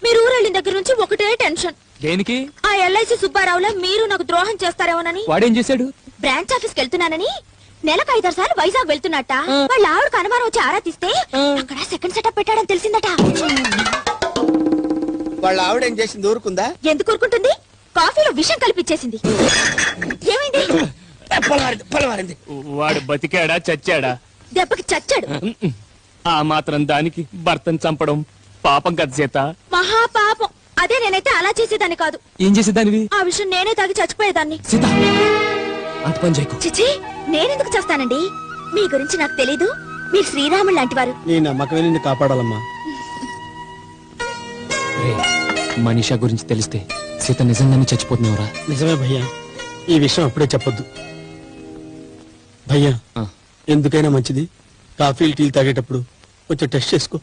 మీరు ఊరెళ్ళిన దగ్గర నుంచి ఒకటే టెన్షన్. దేనికి? ఆ ఎల్ఐసి సుబ్బారావులో మీరు నాకు ద్రోహం చేస్తారేమోనని. వాడేం చేశాడు? బ్రాంచ్ ఆఫీస్కి వెళ్తున్నానని నెలకు 5-6 సార్లు వైజాగ్ వెళ్తున్నట్ట. వాళ్ళ ఆవిడకు అనుమానం వచ్చి ఆరా తీస్తే అక్కడ సెకండ్ సెటప్ పెట్టాడని తెలిసిందట. వాళ్ళ ఆవిడ ఏం చేసింది? ఊరుకుందా? ఎందుకు ఊరుకుంటుంది? కాఫీలో విషం కలిపిచ్చేసింది. ఏమైంది? పొలవారింది. వాడు బతికాడా చచ్చాడా? దెబ్బకి చచ్చాడు. ఆ మాత్రం దానికి భర్తను చంపడం పాపం కదా సీత. మహాపాపం. అదే నేనైతే అలా చేసేదాన్ని కాదు. ఏం చేసేదానివి? ఆ విషయం నేనే తాగి చచ్చిపోయేదాన్ని. సీత అంత పని చేయకు. చిచి, నేనెందుకు చేస్తానండి? మీ గురించి నాకు తెలీదు. మీరు శ్రీరాముడు లాంటి వారు. నీ నమ్మకమే నిన్ను కాపాడాలమ్మా. మనీషా గురించి తెలిస్తే సీత నిజంగానే చచ్చిపోతున్నావురా? నిజమే భయ్యా, ఈ విషయం అప్పుడే చెప్పొద్దు. భయ్యా, ఎందుకైనా మంచిది కాఫీలు టీలు తాగేటప్పుడు కొంచెం టెస్ట్ చేసుకో.